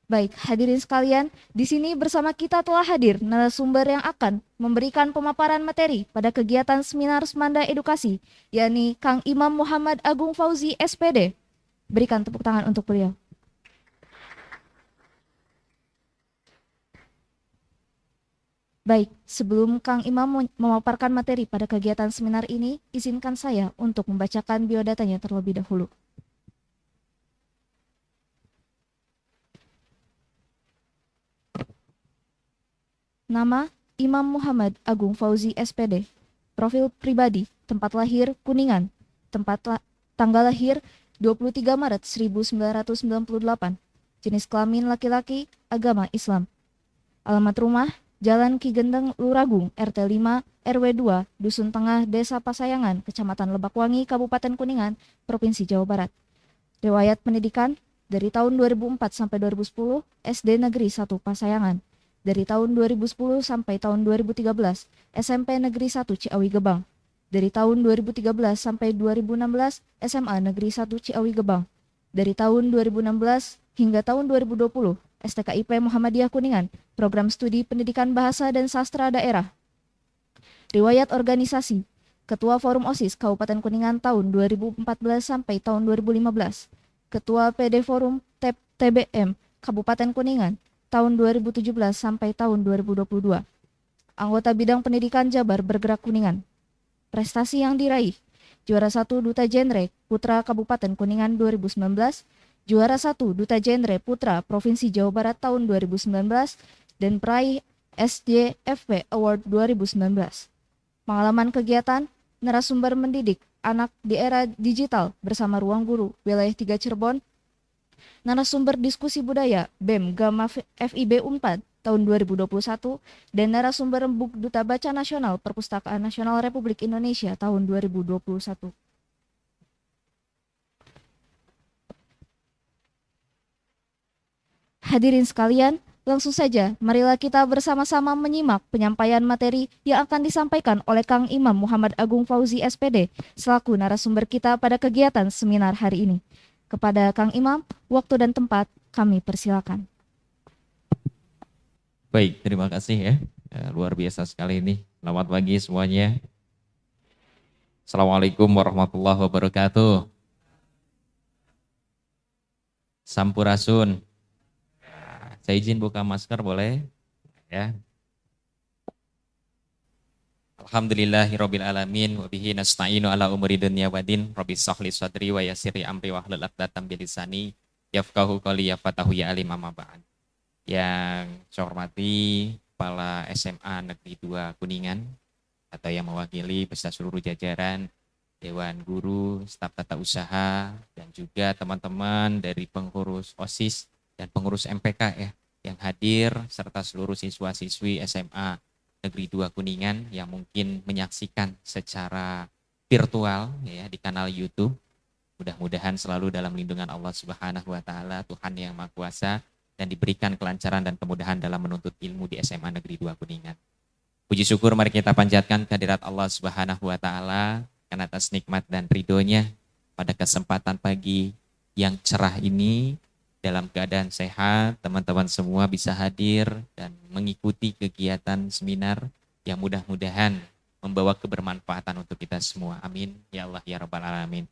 Baik, hadirin sekalian, di sini bersama kita telah hadir narasumber yang akan memberikan pemaparan materi pada kegiatan seminar Semanda Edukasi, yakni Kang Imam Muhammad Agung Fauzi, SPD. Berikan tepuk tangan untuk beliau. Baik, sebelum Kang Imam memaparkan materi pada kegiatan seminar ini, izinkan saya untuk membacakan biodatanya terlebih dahulu. Nama Imam Muhammad Agung Fauzi, SPD. Profil pribadi, tempat lahir Kuningan, tanggal lahir 23 Maret 1998. Jenis kelamin laki-laki, agama Islam. Alamat rumah, Jalan Ki Gendeng Luragung, RT 5, RW 2, Dusun Tengah, Desa Pasayangan, Kecamatan Lebakwangi, Kabupaten Kuningan, Provinsi Jawa Barat. Riwayat pendidikan dari tahun 2004 sampai 2010, SD Negeri 1 Pasayangan. Dari tahun 2010 sampai tahun 2013, SMP Negeri 1 Ciawi Gebang. Dari tahun 2013 sampai 2016, SMA Negeri 1 Ciawi Gebang. Dari tahun 2016 hingga tahun 2020, STKIP Muhammadiyah Kuningan, Program Studi Pendidikan Bahasa dan Sastra Daerah. Riwayat organisasi, Ketua Forum OSIS Kabupaten Kuningan tahun 2014 sampai tahun 2015. Ketua PD Forum TBM Kabupaten Kuningan tahun 2017 sampai tahun 2022. Anggota Bidang Pendidikan Jabar Bergerak Kuningan. Prestasi yang diraih: juara 1 Duta Genre Putra Kabupaten Kuningan 2019, juara 1 Duta Genre Putra Provinsi Jawa Barat tahun 2019, dan peraih SJFP Award 2019. Pengalaman kegiatan, narasumber mendidik anak di era digital bersama Ruang Guru Wilayah 3 Cirebon, narasumber diskusi budaya BEM Gama FIB Unpad tahun 2021, dan narasumber rembuk Duta Baca Nasional Perpustakaan Nasional Republik Indonesia tahun 2021. Hadirin sekalian, langsung saja marilah kita bersama-sama menyimak penyampaian materi yang akan disampaikan oleh Kang Imam Muhammad Agung Fauzi, SPD, selaku narasumber kita pada kegiatan seminar hari ini. Kepada Kang Imam, waktu dan tempat kami persilakan. Baik, terima kasih ya. Luar biasa sekali ini. Selamat pagi semuanya. Assalamualaikum warahmatullahi wabarakatuh. Sampurasun. Saya izin buka masker boleh? Ya. Alhamdulillahirabbil alamin wa bihi nasta'inu ala umuri dunya waddin. Rabbi shrahli sadri wa yassirli amri wahlul 'uqdatam min lisani yafqahu qawli yafqahu ya alim amma ba'd. Yang saya hormati Kepala SMA Negeri 2 Kuningan atau yang mewakili beserta seluruh jajaran Dewan Guru, staf tata usaha, dan juga teman-teman dari pengurus OSIS dan pengurus MPK ya yang hadir, serta seluruh siswa-siswi SMA Negeri 2 Kuningan yang mungkin menyaksikan secara virtual ya di kanal YouTube. Mudah-mudahan selalu dalam lindungan Allah Subhanahu wa taala, Tuhan yang Maha Kuasa, dan diberikan kelancaran dan kemudahan dalam menuntut ilmu di SMA Negeri 2 Kuningan. Puji syukur mari kita panjatkan kehadirat Allah Subhanahu wa taala karena atas nikmat dan ridhonya pada kesempatan pagi yang cerah ini, dalam keadaan sehat, teman-teman semua bisa hadir dan mengikuti kegiatan seminar yang mudah-mudahan membawa kebermanfaatan untuk kita semua. Amin ya Allah ya Rabbal alamin.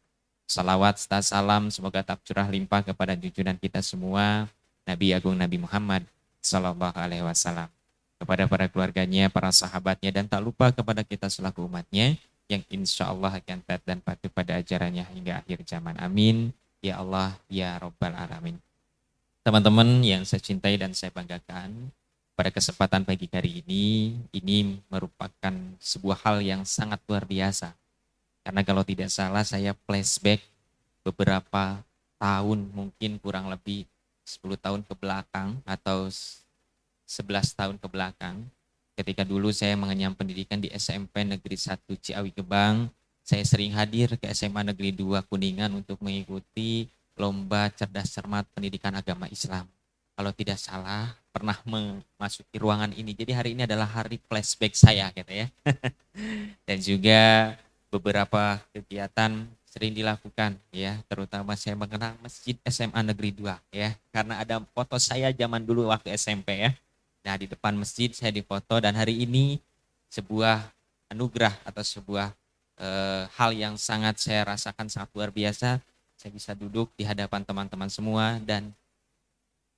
Salawat serta salam semoga tak curah limpah kepada junjungan kita semua, Nabi Agung Nabi Muhammad Sallallahu Alaihi Wasallam, kepada para keluarganya, para sahabatnya, dan tak lupa kepada kita selaku umatnya yang insya Allah akan taat dan patuh pada ajarannya hingga akhir zaman. Amin ya Allah ya Rabbal alamin. Teman-teman yang saya cintai dan saya banggakan, pada kesempatan pagi hari ini merupakan sebuah hal yang sangat luar biasa. Karena kalau tidak salah saya flashback beberapa tahun, mungkin kurang lebih 10 tahun ke belakang atau 11 tahun ke belakang, ketika dulu saya mengenyam pendidikan di SMP Negeri 1 Ciawi Gebang, saya sering hadir ke SMA Negeri 2 Kuningan untuk mengikuti lomba cerdas cermat pendidikan agama Islam. Kalau tidak salah pernah memasuki ruangan ini. Jadi hari ini adalah hari flashback saya gitu ya. Dan juga beberapa kegiatan sering dilakukan ya, terutama saya mengenal Masjid SMA Negeri 2 ya, karena ada foto saya zaman dulu waktu SMP ya. Nah, di depan masjid saya difoto dan hari ini sebuah anugerah atau sebuah hal yang sangat saya rasakan sangat luar biasa. Saya bisa duduk di hadapan teman-teman semua dan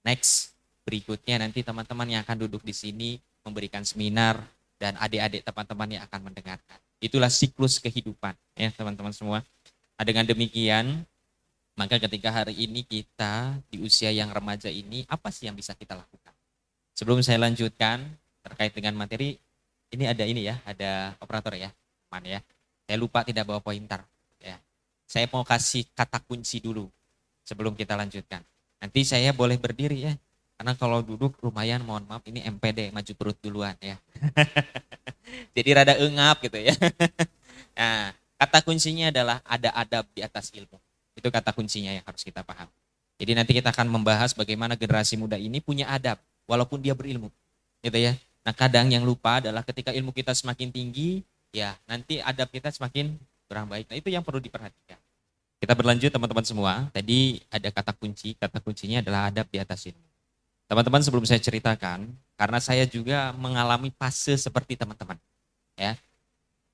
next berikutnya nanti teman-teman yang akan duduk di sini memberikan seminar dan adik-adik teman-teman yang akan mendengarkan. Itulah siklus kehidupan ya teman-teman semua. Nah, dengan demikian maka ketika hari ini kita di usia yang remaja ini apa sih yang bisa kita lakukan? Sebelum saya lanjutkan terkait dengan materi, ini ya, ada operator ya, teman ya. Saya lupa tidak bawa pointer ya. Saya mau kasih kata kunci dulu sebelum kita lanjutkan. Nanti saya boleh berdiri ya. Karena kalau duduk lumayan mohon maaf ini MPD maju perut duluan ya. Jadi rada engap gitu ya. Nah, kata kuncinya adalah ada adab di atas ilmu. Itu kata kuncinya yang harus kita paham. Jadi nanti kita akan membahas bagaimana generasi muda ini punya adab walaupun dia berilmu. Gitu ya. Nah, kadang yang lupa adalah ketika ilmu kita semakin tinggi, ya nanti adab kita semakin kurang baik. Nah, itu yang perlu diperhatikan. Kita berlanjut teman-teman semua. Tadi ada kata kunci, kata kuncinya adalah adab di atas ilmu. Teman-teman sebelum saya ceritakan, karena saya juga mengalami fase seperti teman-teman. Ya,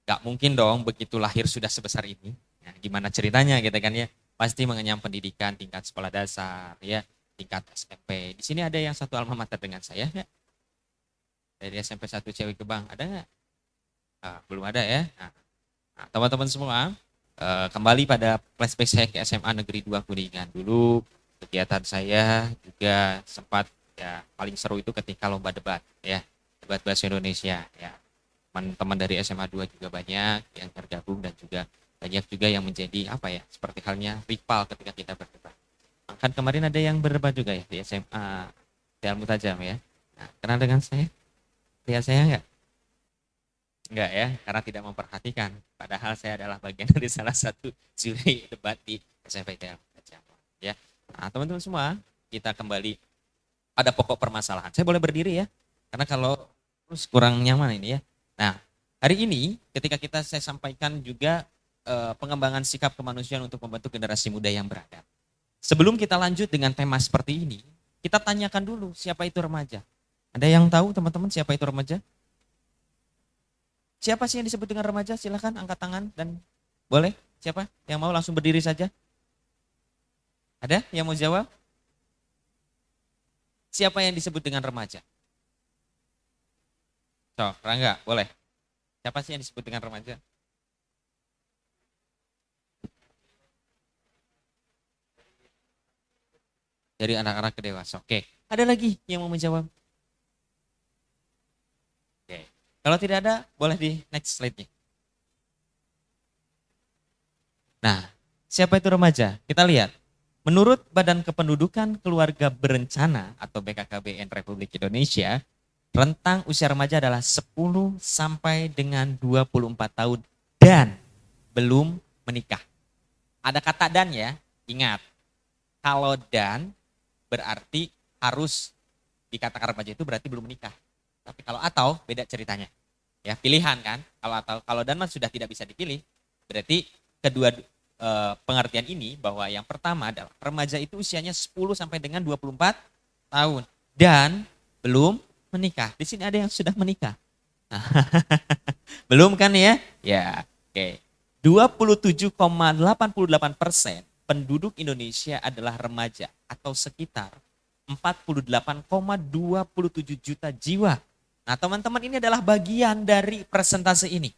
gak mungkin dong begitu lahir sudah sebesar ini. Nah, gimana ceritanya gitu kan ya? Pasti mengenyam pendidikan tingkat sekolah dasar, ya, tingkat SMP. Di sini ada yang satu alma mater dengan saya, ya? Dari SMP 1 Cewek Gebang, ada nggak? Nah, belum ada ya. Nah, teman-teman semua, kembali pada flashback saya ke SMA Negeri 2 Kuningan. Dulu kegiatan saya juga sempat ya paling seru itu ketika lomba debat ya, debat bahasa Indonesia ya. Teman-teman dari SMA 2 juga banyak yang tergabung dan juga banyak juga yang menjadi apa ya, seperti halnya rival ketika kita berdebat. Kan kemarin ada yang berdebat juga ya di SMA Ilmu Tajam ya. Nah, kenal dengan saya? Lihat saya enggak? Enggak ya, karena tidak memperhatikan. Padahal saya adalah bagian dari salah satu juri debat di SMP Ilmu Tajam. Ya. Nah, teman-teman semua, kita kembali pada pokok permasalahan. Saya boleh berdiri ya, karena kalau terus kurang nyaman ini ya. Nah, hari ini ketika saya sampaikan juga pengembangan sikap kemanusiaan untuk membentuk generasi muda yang beradab. Sebelum kita lanjut dengan tema seperti ini, kita tanyakan dulu siapa itu remaja. Ada yang tahu teman-teman siapa itu remaja? Siapa sih yang disebut dengan remaja? Silahkan angkat tangan dan boleh. Siapa yang mau langsung berdiri saja? Ada yang mau jawab? Siapa yang disebut dengan remaja? So, Rangga, boleh. Siapa sih yang disebut dengan remaja? Dari anak-anak ke dewasa. Oke. Ada lagi yang mau menjawab? Oke. Kalau tidak ada, boleh di next slide-nya. Nah, siapa itu remaja? Kita lihat. Menurut Badan Kependudukan Keluarga Berencana atau BKKBN Republik Indonesia, rentang usia remaja adalah 10 sampai dengan 24 tahun dan belum menikah. Ada kata dan ya, ingat. Kalau dan berarti harus dikatakan remaja itu berarti belum menikah. Tapi kalau atau beda ceritanya. Ya, pilihan kan. Kalau dan sudah tidak bisa dipilih. Berarti kedua pengertian ini bahwa yang pertama adalah remaja itu usianya 10 sampai dengan 24 tahun dan belum menikah. Di sini ada yang sudah menikah. Belum kan ya? Ya, oke. 27,88% penduduk Indonesia adalah remaja atau sekitar 48,27 juta jiwa. Nah, teman-teman ini adalah bagian dari persentase ini.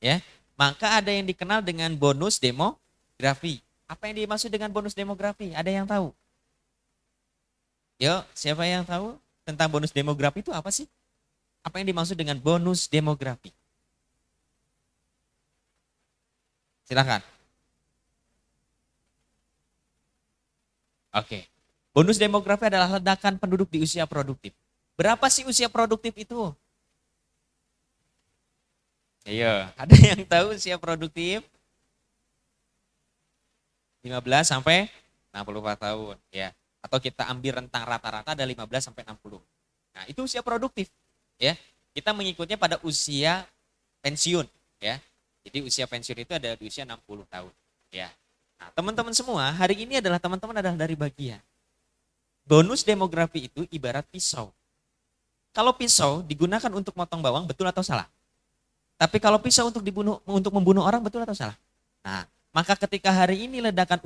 Ya. Maka ada yang dikenal dengan bonus demografi. Apa yang dimaksud dengan bonus demografi? Ada yang tahu? Yuk, siapa yang tahu tentang bonus demografi itu apa sih? Apa yang dimaksud dengan bonus demografi? Silakan. Oke. Bonus demografi adalah ledakan penduduk di usia produktif. Berapa sih usia produktif itu? Iya, ada yang tahu usia produktif? 15 sampai 64 tahun, ya. Atau kita ambil rentang rata-rata ada 15 sampai 60. Nah, itu usia produktif, ya. Kita mengikutnya pada usia pensiun, ya. Jadi usia pensiun itu ada di usia 60 tahun. Ya. Nah, teman-teman semua, hari ini adalah teman-teman adalah dari bagian. Bonus demografi itu ibarat pisau. Kalau pisau digunakan untuk motong bawang, betul atau salah? Tapi kalau pisau untuk membunuh orang, betul atau salah? Nah, maka ketika hari ini ledakan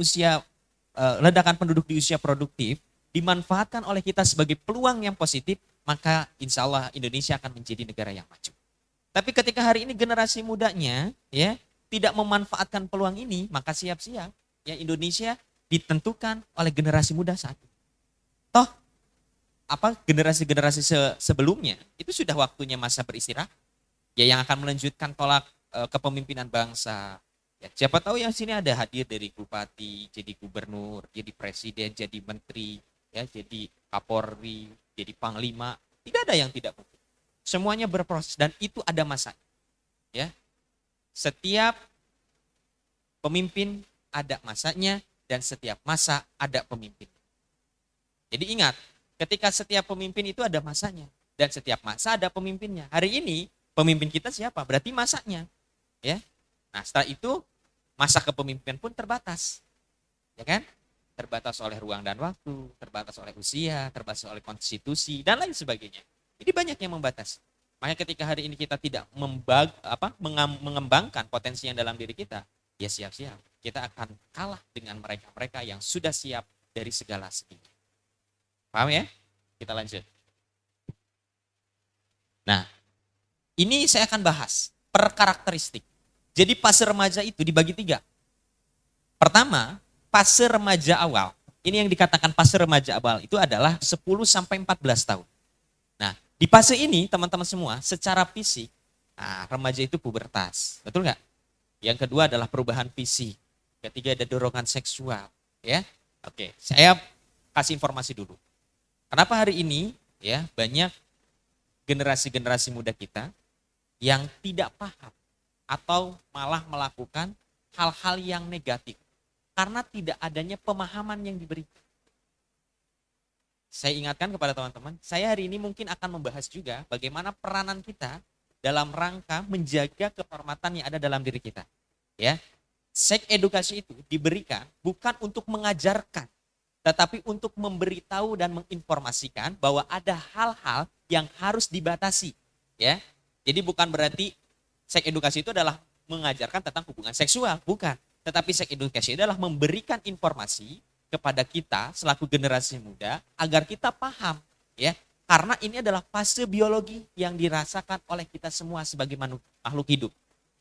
penduduk di usia produktif dimanfaatkan oleh kita sebagai peluang yang positif, maka insya Allah Indonesia akan menjadi negara yang maju. Tapi ketika hari ini generasi mudanya ya tidak memanfaatkan peluang ini, maka siap-siap ya Indonesia ditentukan oleh generasi muda saat ini. Toh apa generasi-generasi sebelumnya itu sudah waktunya masa beristirahat ya yang akan melanjutkan tolak kepemimpinan bangsa. Ya, siapa tahu yang sini ada hadir dari bupati, jadi gubernur, jadi presiden, jadi menteri, ya jadi kapolri, jadi panglima. Tidak ada yang tidak mungkin. Semuanya berproses dan itu ada masanya. Ya. Setiap pemimpin ada masanya dan setiap masa ada pemimpin. Jadi ingat, ketika setiap pemimpin itu ada masanya dan setiap masa ada pemimpinnya. Hari ini pemimpin kita siapa? Berarti masanya. Ya. Nah, setelah itu masa kepemimpinan pun terbatas. Ya kan? Terbatas oleh ruang dan waktu, terbatas oleh usia, terbatas oleh konstitusi dan lain sebagainya. Jadi banyak yang membatasi. Makanya ketika hari ini kita tidak mengembangkan potensi yang dalam diri kita, ya siap-siap kita akan kalah dengan mereka-mereka yang sudah siap dari segala segi. Paham ya? Kita lanjut. Nah, ini saya akan bahas per karakteristik. Jadi fase remaja itu dibagi 3. Pertama, fase remaja awal. Ini yang dikatakan fase remaja awal itu adalah 10 sampai 14 tahun. Nah, di fase ini teman-teman semua secara fisik, remaja itu pubertas. Betul nggak? Yang kedua adalah perubahan fisik. Ketiga ada dorongan seksual. Ya, oke. Saya kasih informasi dulu. Kenapa hari ini ya banyak generasi-generasi muda kita yang tidak paham atau malah melakukan hal-hal yang negatif karena tidak adanya pemahaman yang diberikan. Saya ingatkan kepada teman-teman, saya hari ini mungkin akan membahas juga bagaimana peranan kita dalam rangka menjaga kehormatan yang ada dalam diri kita. Ya, seks edukasi itu diberikan bukan untuk mengajarkan, tetapi untuk memberitahu dan menginformasikan bahwa ada hal-hal yang harus dibatasi. Ya, jadi bukan berarti seks edukasi itu adalah mengajarkan tentang hubungan seksual, bukan. Tetapi seks edukasi adalah memberikan informasi kepada kita selaku generasi muda agar kita paham, ya. Karena ini adalah fase biologi yang dirasakan oleh kita semua sebagai makhluk hidup,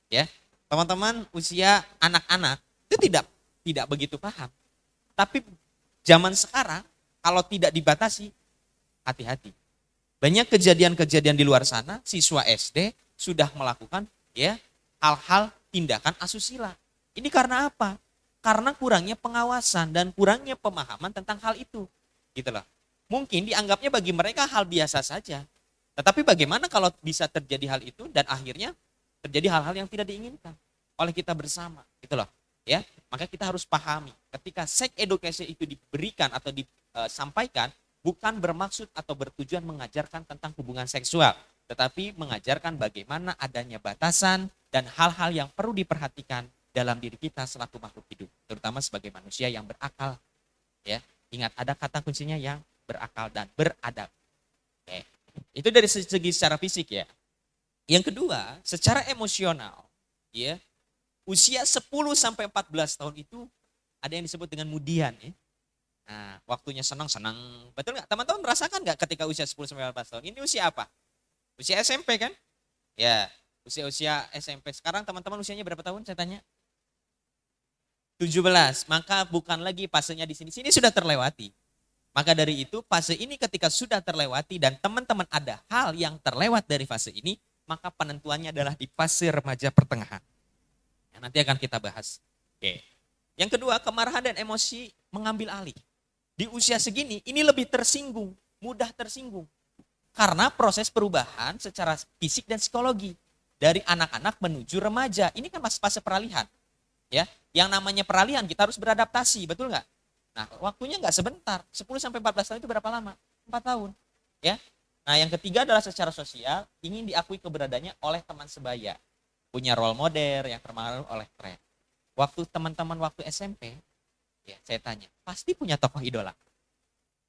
ya. Teman-teman usia anak-anak itu tidak begitu paham. Tapi zaman sekarang kalau tidak dibatasi, hati-hati. Banyak kejadian-kejadian di luar sana, siswa SD sudah melakukan ya hal-hal tindakan asusila. Ini karena apa? Karena kurangnya pengawasan dan kurangnya pemahaman tentang hal itu. Gitu loh. Mungkin dianggapnya bagi mereka hal biasa saja. Tetapi bagaimana kalau bisa terjadi hal itu dan akhirnya terjadi hal-hal yang tidak diinginkan oleh kita bersama, gitu loh. Ya, maka kita harus pahami ketika sex education itu diberikan atau disampaikan bukan bermaksud atau bertujuan mengajarkan tentang hubungan seksual, tetapi mengajarkan bagaimana adanya batasan dan hal-hal yang perlu diperhatikan dalam diri kita selaku makhluk hidup, terutama sebagai manusia yang berakal. Ya, ingat ada kata kuncinya yang berakal dan beradab. Oke. Itu dari segi secara fisik ya. Yang kedua, secara emosional, ya. Usia 10 sampai 14 tahun itu ada yang disebut dengan mudian ya. Nah, waktunya senang-senang. Betul nggak? Teman-teman merasakan nggak ketika usia 10 sampai 14 tahun? Ini usia apa? Usia SMP kan? Ya, usia SMP. Sekarang teman-teman usianya berapa tahun saya tanya? 17. Maka bukan lagi fasenya di sini. Sini sudah terlewati. Maka dari itu fase ini ketika sudah terlewati dan teman-teman ada hal yang terlewat dari fase ini, maka penentuannya adalah di fase remaja pertengahan. Yang nanti akan kita bahas. Oke. Yang kedua, kemarahan dan emosi mengambil alih. Di usia segini ini lebih tersinggung, mudah tersinggung. Karena proses perubahan secara fisik dan psikologi dari anak-anak menuju remaja. Ini kan fase peralihan. Ya, yang namanya peralihan kita harus beradaptasi, betul nggak? Nah, waktunya nggak sebentar. 10 sampai 14 tahun itu berapa lama? 4 tahun. Ya. Nah, yang ketiga adalah secara sosial ingin diakui keberadaannya oleh teman sebaya. Punya role model yang terpengaruh oleh tren. Waktu teman-teman waktu SMP, ya saya tanya, pasti punya tokoh idola.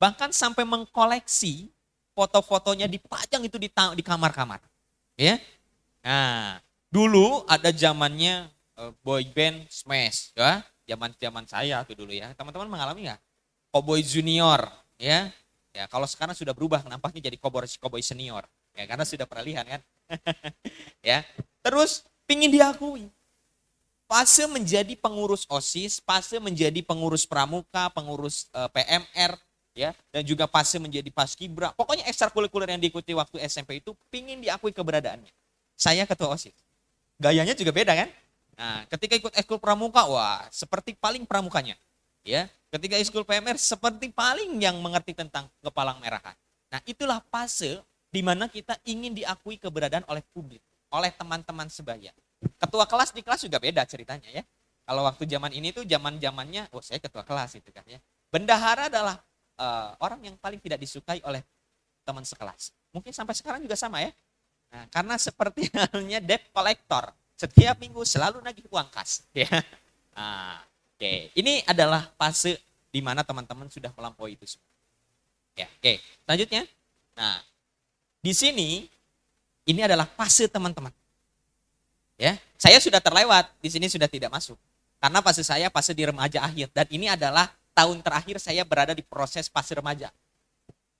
Bahkan sampai mengkoleksi foto-fotonya dipajang itu di kamar-kamar. Ya. Nah, dulu ada zamannya boy band Smash, ya. Zaman-zaman saya tuh dulu ya. Teman-teman mengalami nggak? Cowboy Junior, ya. Ya, kalau sekarang sudah berubah nampaknya jadi cowboy senior. Ya, karena sudah peralihan kan. Ya. Terus pingin diakui. Fase menjadi pengurus OSIS, fase menjadi pengurus pramuka, pengurus PMR, ya, dan juga fase menjadi paskibra. Pokoknya ekstrakurikuler yang diikuti waktu SMP itu pingin diakui keberadaannya. Saya ketua OSIS. Gayanya juga beda kan? Nah, ketika ikut ekskul pramuka, wah, seperti paling pramukanya. Ya, ketika ekskul PMR seperti paling yang mengerti tentang kepalang merahan. Nah, itulah fase di mana kita ingin diakui keberadaan oleh publik, oleh teman-teman sebaya. Ketua kelas di kelas juga beda ceritanya ya. Kalau waktu zaman ini tuh zaman-zamannya, oh saya ketua kelas itu kan ya. Bendahara adalah orang yang paling tidak disukai oleh teman sekelas. Mungkin sampai sekarang juga sama ya. Nah, karena seperti halnya debt collector, setiap minggu selalu nagih uang kas. Ya. Nah, oke. Ini adalah fase di mana teman-teman sudah melampaui itu semua. Ya, oke. Selanjutnya, nah di sini ini adalah fase teman-teman. Ya, saya sudah terlewat, di sini sudah tidak masuk. Karena fase saya fase di remaja akhir dan ini adalah tahun terakhir saya berada di proses fase remaja.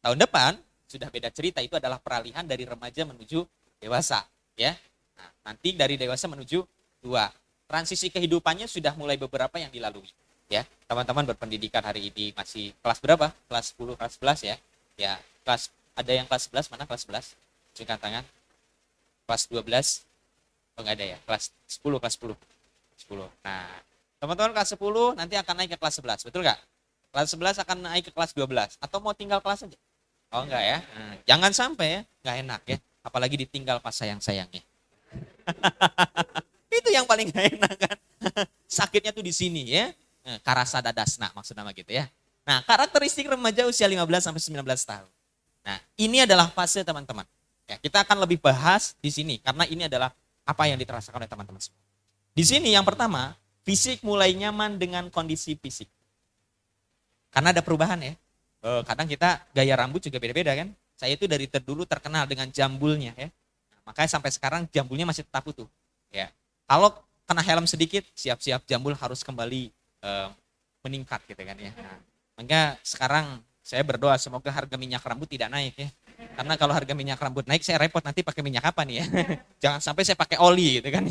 Tahun depan sudah beda cerita, itu adalah peralihan dari remaja menuju dewasa, ya. Nah, nanti dari dewasa menuju tua. Transisi kehidupannya sudah mulai beberapa yang dilalui, ya. Teman-teman berpendidikan hari ini masih kelas berapa? Kelas 10, kelas 11 ya. Ya, kelas ada yang kelas 11, mana kelas 11? Tunjukkan tangan. Kelas 12. Oh, enggak ada ya, kelas 10, kelas 10. 10. Nah, teman-teman kelas 10 nanti akan naik ke kelas 11, betul nggak? Kelas 11 akan naik ke kelas 12, atau mau tinggal kelas aja? Oh enggak ya, jangan sampai ya, nggak enak ya, apalagi ditinggal pas sayang-sayangnya. Itu yang paling nggak enak kan, sakitnya tuh di sini ya, karasa dadasna maksud nama gitu ya. Nah, karakteristik remaja usia 15 sampai 19 tahun. Nah, ini adalah fase teman-teman. Ya, kita akan lebih bahas di sini karena ini adalah apa yang dirasakan oleh teman-teman semua. Di sini yang pertama, fisik mulai nyaman dengan kondisi fisik. Karena ada perubahan ya. Kadang kita gaya rambut juga beda-beda kan. Saya itu dari dulu terkenal dengan jambulnya ya. Nah, makanya sampai sekarang jambulnya masih tetap utuh. Ya. Kalau kena helm sedikit, siap-siap jambul harus kembali meningkat gitu kan ya. Nah, maka sekarang saya berdoa semoga harga minyak rambut tidak naik ya. Karena kalau harga minyak rambut naik saya repot nanti pakai minyak apa nih ya. Jangan sampai saya pakai oli gitu kan.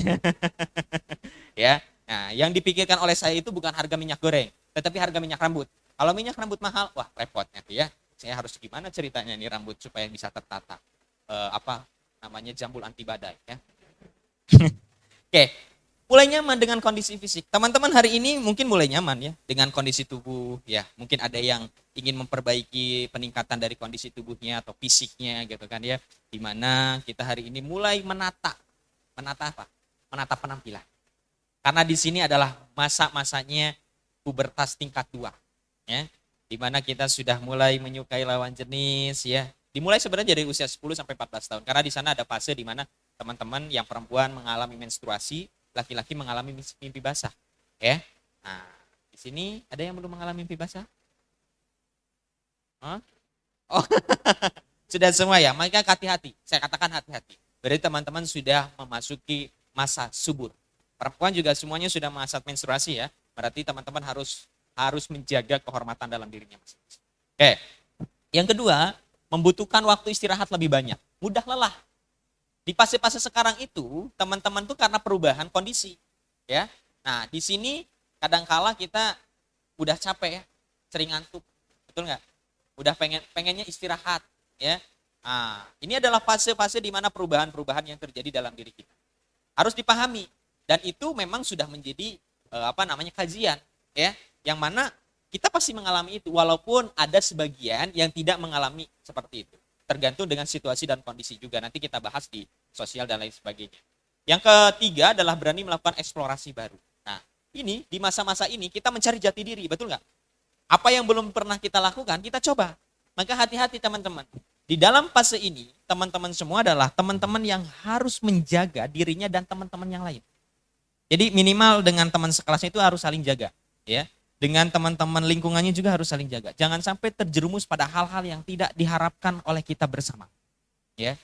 Ya. Nah, yang dipikirkan oleh saya itu bukan harga minyak goreng, tetapi harga minyak rambut. Kalau minyak rambut mahal, wah repot nanti ya. Saya harus gimana ceritanya nih rambut supaya bisa tertata. Apa namanya jambul anti badai ya. Oke. Mulai nyaman dengan kondisi fisik. Teman-teman hari ini mungkin mulai nyaman ya dengan kondisi tubuh ya. Mungkin ada yang ingin memperbaiki peningkatan dari kondisi tubuhnya atau fisiknya gitu kan ya. Di mana kita hari ini mulai menata apa? Menata penampilan. Karena di sini adalah masa-masanya pubertas tingkat 2 ya. Di mana kita sudah mulai menyukai lawan jenis ya. Dimulai sebenarnya dari usia 10 sampai 14 tahun. Karena di sana ada fase di mana teman-teman yang perempuan mengalami menstruasi, laki-laki mengalami mimpi basah, ya. Nah, di sini ada yang belum mengalami mimpi basah? Huh? Oh, sudah semua ya. Maka hati-hati. Saya katakan hati-hati. Berarti teman-teman sudah memasuki masa subur. Perempuan juga semuanya sudah masa menstruasi ya. Berarti teman-teman harus menjaga kehormatan dalam dirinya masing-masing. Oke. Yang kedua, membutuhkan waktu istirahat lebih banyak. Mudah lelah. Di fase-fase sekarang itu, teman-teman tuh karena perubahan kondisi, ya. Nah, di sini kadangkala kita udah capek ya, sering ngantuk, betul nggak? Udah pengennya istirahat, ya. Nah, ini adalah fase-fase di mana perubahan-perubahan yang terjadi dalam diri kita. Harus dipahami dan itu memang sudah menjadi kajian, ya. Yang mana kita pasti mengalami itu, walaupun ada sebagian yang tidak mengalami seperti itu. Tergantung dengan situasi dan kondisi juga. Nanti kita bahas di sosial dan lain sebagainya. Yang ketiga adalah berani melakukan eksplorasi baru. Nah, ini di masa-masa ini kita mencari jati diri, betul nggak? Apa yang belum pernah kita lakukan, kita coba. Maka hati-hati teman-teman. Di dalam fase ini, teman-teman semua adalah teman-teman yang harus menjaga dirinya dan teman-teman yang lain. Jadi minimal dengan teman sekelasnya itu harus saling jaga, ya. Dengan teman-teman lingkungannya juga harus saling jaga. Jangan sampai terjerumus pada hal-hal yang tidak diharapkan oleh kita bersama, ya.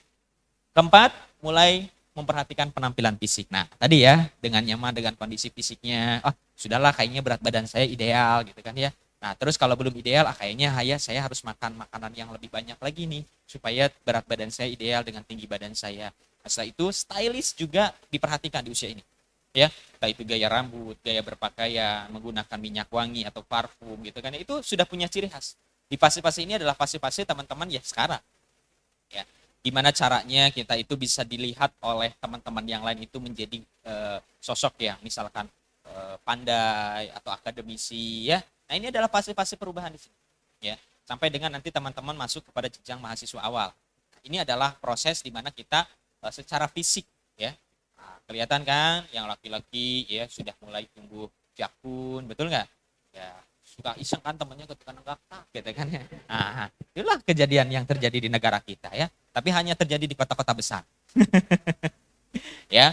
Keempat, mulai memperhatikan penampilan fisik. Nah, tadi ya, dengan nyaman dengan kondisi fisiknya, sudahlah kayaknya berat badan saya ideal gitu kan ya. Nah, terus kalau belum ideal, kayaknya saya harus makan makanan yang lebih banyak lagi nih supaya berat badan saya ideal dengan tinggi badan saya. Nah, setelah itu stylish juga diperhatikan di usia ini. Ya, entah itu gaya rambut, gaya berpakaian, menggunakan minyak wangi atau parfum gitu kan. Itu sudah punya ciri khas. Di fase-fase ini adalah fase-fase teman-teman ya sekarang. Ya, gimana caranya kita itu bisa dilihat oleh teman-teman yang lain itu menjadi sosok yang misalkan pandai atau akademisi ya. Nah, ini adalah fase-fase perubahan di sini. Ya, sampai dengan nanti teman-teman masuk kepada jenjang mahasiswa awal. Nah, ini adalah proses di mana kita secara fisik ya. Nah, kelihatan kan yang laki-laki ya sudah mulai tumbuh jakun, betul nggak? Ya, suka iseng kan temannya ketika nenggak gitu kan ya. Nah, itulah kejadian yang terjadi di negara kita ya. Tapi hanya terjadi di kota-kota besar. Ya.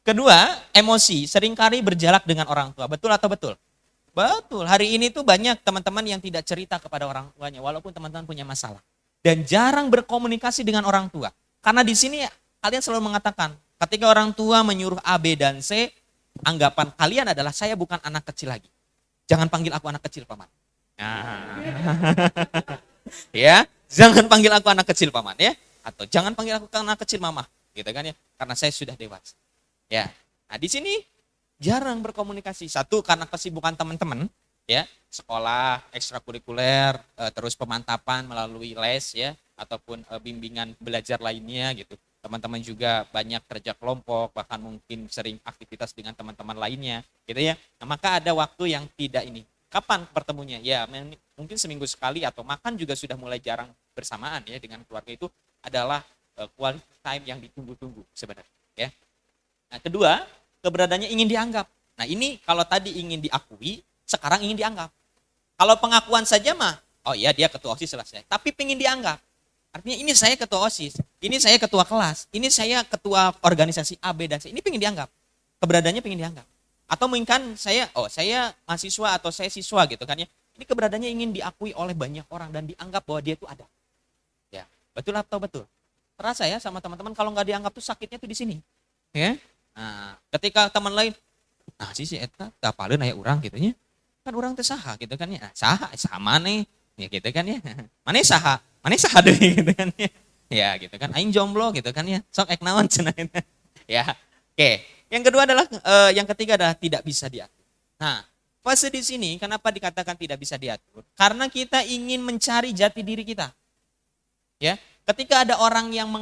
Kedua, emosi seringkali berjalak dengan orang tua. Betul atau betul? Betul. Hari ini tuh banyak teman-teman yang tidak cerita kepada orang tuanya walaupun teman-teman punya masalah. Dan jarang berkomunikasi dengan orang tua. Karena di sini kalian selalu mengatakan, ketika orang tua menyuruh A, B, dan C, anggapan kalian adalah saya bukan anak kecil lagi. Jangan panggil aku anak kecil, Paman. Nah. Ya, jangan panggil aku anak kecil, Paman ya. Atau jangan panggil aku anak kecil, Mama. Gitu kan ya. Karena saya sudah dewasa. Ya. Nah, di sini jarang berkomunikasi. Satu karena kesibukan teman-teman, ya, sekolah, ekstrakurikuler, terus pemantapan melalui les ya, ataupun bimbingan belajar lainnya gitu. Teman-teman juga banyak kerja kelompok, bahkan mungkin sering aktivitas dengan teman-teman lainnya, gitu ya. Nah, maka ada waktu yang tidak ini. Kapan pertemunya? Ya, mungkin seminggu sekali atau makan juga sudah mulai jarang bersamaan ya dengan keluarga itu adalah quality time yang ditunggu-tunggu sebenarnya, ya. Nah, kedua, keberadaannya ingin dianggap. Nah, ini kalau tadi ingin diakui, sekarang ingin dianggap. Kalau pengakuan saja mah, oh iya dia ketua OSIS selesai. Tapi ingin dianggap. Artinya ini saya ketua OSIS, ini saya ketua kelas, ini saya ketua organisasi A, B, dan C. Ini ingin dianggap. Keberadaannya ingin dianggap. Atau mungkin saya mahasiswa atau saya siswa gitu kan ya. Ini keberadaannya ingin diakui oleh banyak orang dan dianggap bahwa dia itu ada. Ya, betul atau betul? Terasa ya sama teman-teman kalau nggak dianggap tuh sakitnya tuh di sini. Ya. Nah, ketika teman lain, si eta tapaleun aya urang gitu nya. Kan urang teh saha gitu kan ya. Saha sama nih. Ya gitu kan ya. Maneh saha deui gitu kan ya. Ya gitu kan aing jomblo gitu kan ya. Sok ek naon cenah. Ya. Oke. Yang kedua adalah yang ketiga adalah tidak bisa diatur. Nah, fase di sini kenapa dikatakan tidak bisa diatur? Karena kita ingin mencari jati diri kita. Ya. Ketika ada orang yang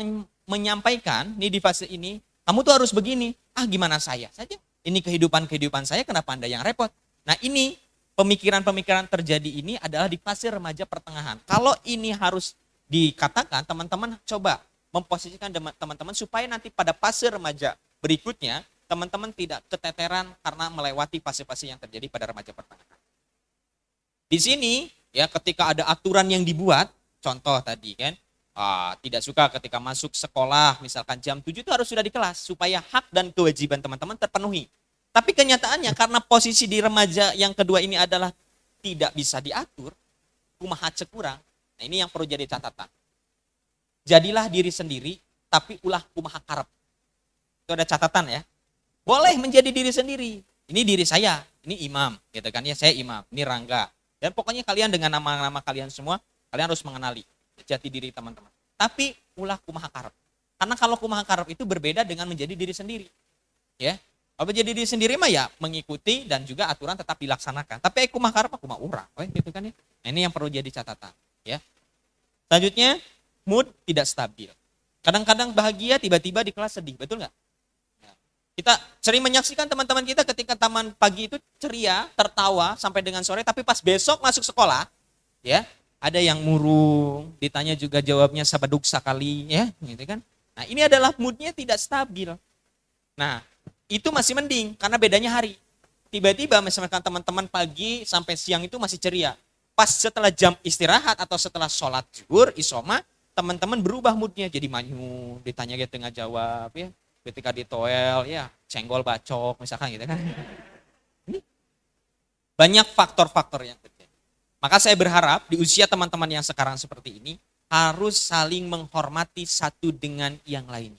menyampaikan nih di fase ini, kamu tuh harus begini. Gimana saya saja? Ini kehidupan saya, kenapa Anda yang repot? Nah, ini pemikiran-pemikiran terjadi ini adalah di fase remaja pertengahan. Kalau ini harus dikatakan, teman-teman coba memposisikan teman-teman supaya nanti pada fase remaja berikutnya, teman-teman tidak keteteran karena melewati fase-fase yang terjadi pada remaja pertengahan. Di sini, ya ketika ada aturan yang dibuat, contoh tadi kan, tidak suka ketika masuk sekolah misalkan jam 7 itu harus sudah di kelas supaya hak dan kewajiban teman-teman terpenuhi. Tapi kenyataannya karena posisi di remaja yang kedua ini adalah tidak bisa diatur, kumaha cek kurang. Nah, ini yang perlu jadi catatan. Jadilah diri sendiri tapi ulah kumaha karep. Itu ada catatan ya. Boleh menjadi diri sendiri. Ini diri saya, ini Imam gitu kan ya, saya Imam, ini Rangga. Dan pokoknya kalian dengan nama-nama kalian semua, kalian harus mengenali jati diri teman-teman. Tapi ulah kumaha karep. Karena kalau kumaha karep itu berbeda dengan menjadi diri sendiri. Ya. Kalau menjadi diri sendiri mah ya mengikuti dan juga aturan tetap dilaksanakan. Tapi kumaha karep kumaha urang, gitu kan ya. Nah, ini yang perlu jadi catatan, ya. Selanjutnya, mood tidak stabil. Kadang-kadang bahagia, tiba-tiba di kelas sedih, betul nggak? Ya. Kita sering menyaksikan teman-teman kita ketika taman pagi itu ceria, tertawa sampai dengan sore, tapi pas besok masuk sekolah, ya, ada yang murung, ditanya juga jawabnya sabaduk sakali, ya, gitu kan. Nah, ini adalah moodnya tidak stabil. Nah, itu masih mending karena bedanya hari. Tiba-tiba misalkan teman-teman pagi sampai siang itu masih ceria. Pas setelah jam istirahat atau setelah sholat zuhur, isoma, teman-teman berubah moodnya jadi manyu, ditanya dia tengah jawab, ya. Ketika di toel, ya, cenggol bacok misalkan gitu kan. Ini banyak faktor-faktor yang terjadi. Maka saya berharap di usia teman-teman yang sekarang seperti ini harus saling menghormati satu dengan yang lain.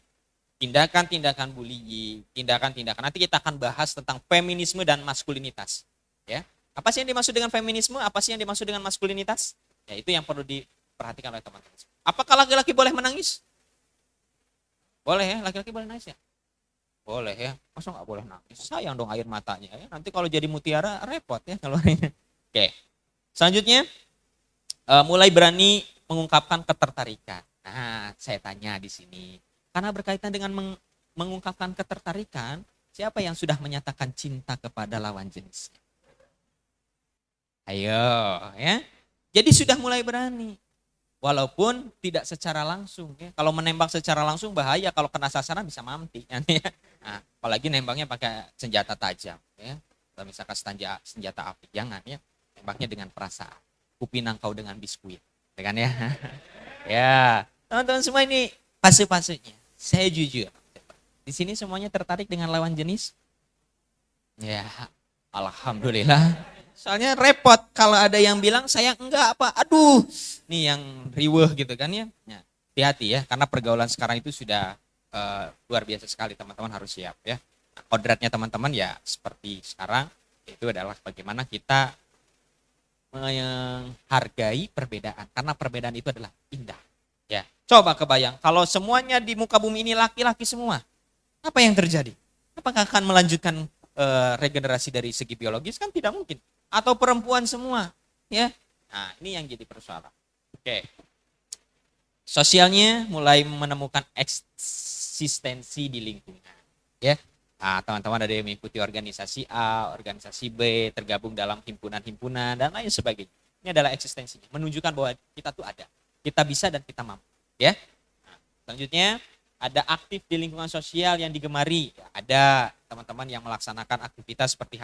Tindakan-tindakan bullying, tindakan-tindakan. Nanti kita akan bahas tentang feminisme dan maskulinitas. Ya, apa sih yang dimaksud dengan feminisme? Apa sih yang dimaksud dengan maskulinitas? Ya, itu yang perlu diperhatikan oleh teman-teman. Apakah laki-laki boleh menangis? Boleh ya, laki-laki boleh nangis ya? Boleh ya. Masa nggak boleh nangis? Sayang dong air matanya ya. Nanti kalau jadi mutiara repot ya keluarnya. Oke. Selanjutnya mulai berani mengungkapkan ketertarikan. Nah, saya tanya di sini. Karena berkaitan dengan mengungkapkan ketertarikan, siapa yang sudah menyatakan cinta kepada lawan jenisnya? Ayo, ya. Jadi sudah mulai berani. Walaupun tidak secara langsung. Ya. Kalau menembak secara langsung bahaya, kalau kena sasaran bisa mati. Ya. Nah, apalagi nembaknya pakai senjata tajam. Ya. Kalau misalkan senjata api, jangan ya. Nembaknya dengan perasaan. Kupinang kau dengan biskuit. Ya kan ya? Ya, teman-teman semua ini fase-fasenya. Saya jujur, di sini semuanya tertarik dengan lawan jenis? Ya, alhamdulillah. Soalnya repot kalau ada yang bilang saya enggak apa, aduh, nih yang riweh gitu kan ya. Ya, hati-hati ya, karena pergaulan sekarang itu sudah luar biasa sekali, teman-teman harus siap ya. Nah, kodratnya teman-teman ya seperti sekarang, itu adalah bagaimana kita menghargai perbedaan, karena perbedaan itu adalah indah. Ya, coba kebayang kalau semuanya di muka bumi ini laki-laki semua, apa yang terjadi? Apakah akan melanjutkan regenerasi dari segi biologis? Kan tidak mungkin. Atau perempuan semua, ya? Nah, ini yang jadi persoalan. Oke. Sosialnya mulai menemukan eksistensi di lingkungan, ya. Nah, teman-teman ada yang mengikuti organisasi A, organisasi B, tergabung dalam himpunan-himpunan dan lain sebagainya. Ini adalah eksistensinya, menunjukkan bahwa kita tuh ada. Kita bisa dan kita mampu, ya. Nah, selanjutnya ada aktif di lingkungan sosial yang digemari. Ada teman-teman yang melaksanakan aktivitas seperti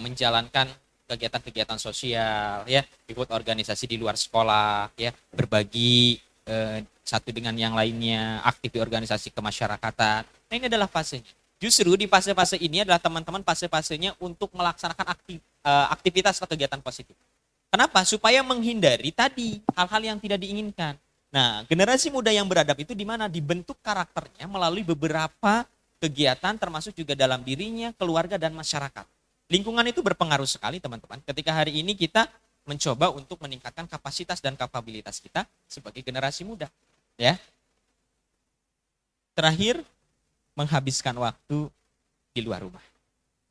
menjalankan kegiatan-kegiatan sosial, ya, ikut organisasi di luar sekolah, ya, berbagi satu dengan yang lainnya, aktif di organisasi kemasyarakatan. Nah, ini adalah fasenya. Justru di fase-fase ini adalah teman-teman fase-fasenya untuk melaksanakan aktivitas atau kegiatan positif. Kenapa? Supaya menghindari tadi hal-hal yang tidak diinginkan. Nah, generasi muda yang beradab itu di mana? Dibentuk karakternya melalui beberapa kegiatan termasuk juga dalam dirinya, keluarga dan masyarakat. Lingkungan itu berpengaruh sekali teman-teman. Ketika hari ini kita mencoba untuk meningkatkan kapasitas dan kapabilitas kita sebagai generasi muda. Ya. Terakhir, menghabiskan waktu di luar rumah.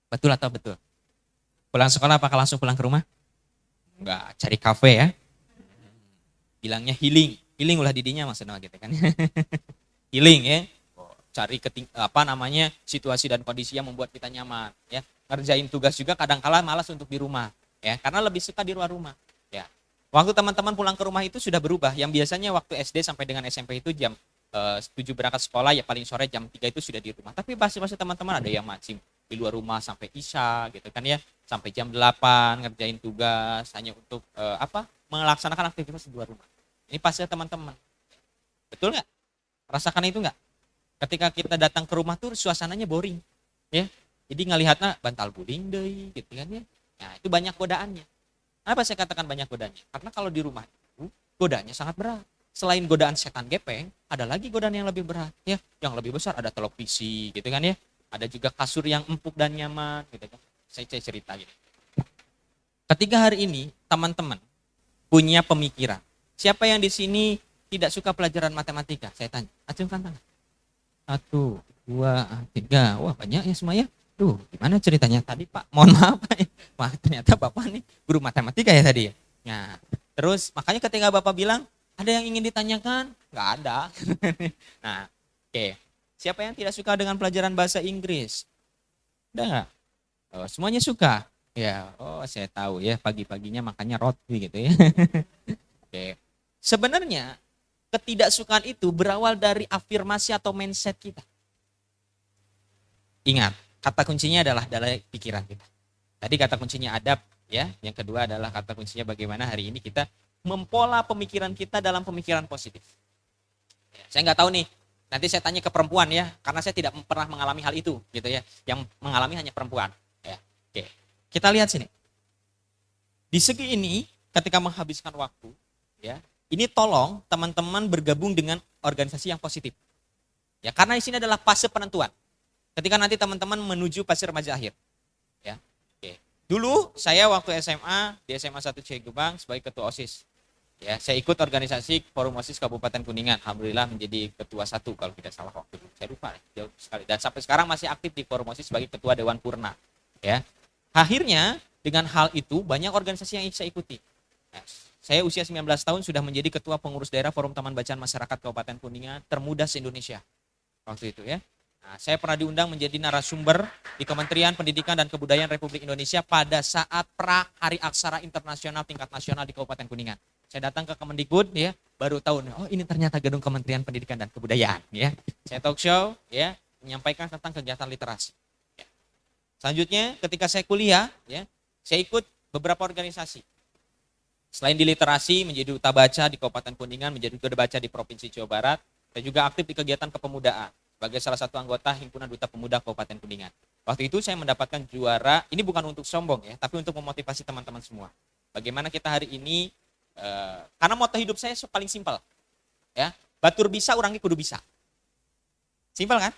Betul atau betul? Pulang sekolah apakah langsung pulang ke rumah? Enggak, cari kafe ya. Bilangnya healing. Healing ulah didinya maksudnya gitu kan. Healing ya. Cari situasi dan kondisi yang membuat kita nyaman ya. Ngerjain tugas juga kadang-kala malas untuk di rumah ya, karena lebih suka di luar rumah ya. Waktu teman-teman pulang ke rumah itu sudah berubah. Yang biasanya waktu SD sampai dengan SMP itu jam 7 berangkat sekolah ya, paling sore jam 3 itu sudah di rumah. Tapi pasti teman-teman ada yang masih di luar rumah sampai isya gitu kan ya, sampai jam 8 ngerjain tugas hanya untuk melaksanakan aktivitas di luar rumah. Ini pasti teman-teman. Betul nggak? Rasakan itu nggak? Ketika kita datang ke rumah tuh suasananya boring, ya. Jadi ngelihatnya bantal guling deh, gitu kan ya. Nah, itu banyak godaannya. Kenapa saya katakan banyak godaannya? Karena kalau di rumah itu godaannya sangat berat. Selain godaan setan gepeng, ada lagi godaan yang lebih berat, ya. Yang lebih besar ada televisi, gitu kan ya. Ada juga kasur yang empuk dan nyaman, gitu kan. Saya cerita gitu. Ketika hari ini teman-teman punya pemikiran, siapa yang di sini tidak suka pelajaran matematika? Saya tanya, acungkan tangan. 1, 2, 3, wah banyak ya semua ya. Tuh, gimana ceritanya tadi Pak? Mohon maaf Pak. Wah ternyata Bapak nih guru matematika ya tadi ya. Nah, terus makanya ketika Bapak bilang, ada yang ingin ditanyakan? Nggak ada. Nah, oke. Siapa yang tidak suka dengan pelajaran bahasa Inggris? Ada nggak? Oh, semuanya suka? Ya, oh saya tahu ya, pagi-paginya makannya roti gitu ya. Oke. Sebenarnya ketidaksukaan itu berawal dari afirmasi atau mindset kita. Ingat, kata kuncinya adalah dari pikiran kita. Tadi kata kuncinya adab ya, yang kedua adalah kata kuncinya bagaimana hari ini kita mempola pemikiran kita dalam pemikiran positif. Ya, saya nggak tahu nih, Nanti saya tanya ke perempuan ya, karena saya tidak pernah mengalami hal itu gitu ya. Yang mengalami hanya perempuan. Ya. Oke. Kita lihat sini. Di segi ini, ketika menghabiskan waktu, ya, ini tolong teman-teman bergabung dengan organisasi yang positif. Ya, karena di sini adalah fase penentuan. Ketika nanti teman-teman menuju fase remaja akhir. Ya. Oke. Dulu saya waktu SMA di SMA 1 Cigebang sebagai ketua OSIS. Ya, saya ikut organisasi Forum OSIS Kabupaten Kuningan. Alhamdulillah menjadi ketua 1 kalau tidak salah waktu itu. Saya lupa jauh sekali. Dan sampai sekarang masih aktif di Forum OSIS sebagai ketua Dewan Purna. Ya. Akhirnya dengan hal itu banyak organisasi yang saya ikuti. Nah, saya usia 19 tahun sudah menjadi ketua pengurus daerah Forum Taman Bacaan Masyarakat Kabupaten Kuningan termuda se-Indonesia. Waktu itu ya. Nah, saya pernah diundang menjadi narasumber di Kementerian Pendidikan dan Kebudayaan Republik Indonesia pada saat pra Hari Aksara Internasional tingkat nasional di Kabupaten Kuningan. Saya datang ke Kemendikbud ya, baru tahu oh ini ternyata gedung Kementerian Pendidikan dan Kebudayaan ya. Saya talk show ya, menyampaikan tentang kegiatan literasi. Ya. Selanjutnya ketika saya kuliah ya, saya ikut beberapa organisasi. Selain di literasi, menjadi duta baca di Kabupaten Kuningan, menjadi duta baca di Provinsi Jawa Barat, saya juga aktif di kegiatan kepemudaan sebagai salah satu anggota Himpunan Duta Pemuda Kabupaten Kuningan. Waktu itu saya mendapatkan juara, ini bukan untuk sombong ya, tapi untuk memotivasi teman-teman semua. Bagaimana kita hari ini, karena moto hidup saya paling simpel, ya, batur bisa, orangnya kudu bisa. Simpel kan?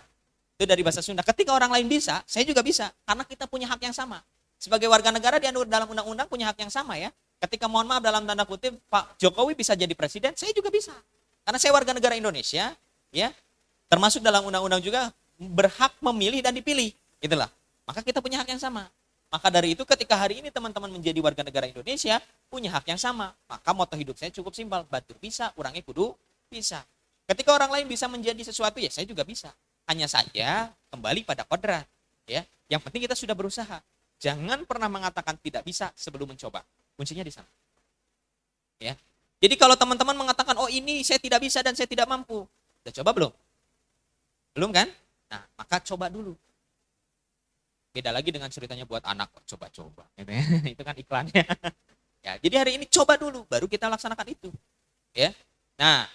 Itu dari bahasa Sunda. Ketika orang lain bisa, saya juga bisa, karena kita punya hak yang sama. Sebagai warga negara diatur dalam undang-undang punya hak yang sama ya. Ketika mohon maaf dalam tanda kutip Pak Jokowi bisa jadi presiden, saya juga bisa. Karena saya warga negara Indonesia, ya, termasuk dalam undang-undang juga berhak memilih dan dipilih, itulah. Maka kita punya hak yang sama. Maka dari itu ketika hari ini teman-teman menjadi warga negara Indonesia, punya hak yang sama. Maka moto hidup saya cukup simpel, batur bisa, orangnya kudu bisa. Ketika orang lain bisa menjadi sesuatu, ya saya juga bisa. Hanya saja kembali pada kodrat, ya. Yang penting kita sudah berusaha. Jangan pernah mengatakan tidak bisa sebelum mencoba. Kuncinya di sana. Ya. Jadi kalau teman-teman mengatakan, oh ini saya tidak bisa dan saya tidak mampu. Udah coba belum? Belum kan? Nah, maka coba dulu. Beda lagi dengan ceritanya buat anak, coba-coba. Gitu ya. Itu kan iklannya. Ya, jadi hari ini coba dulu, baru kita laksanakan itu. Ya. Nah,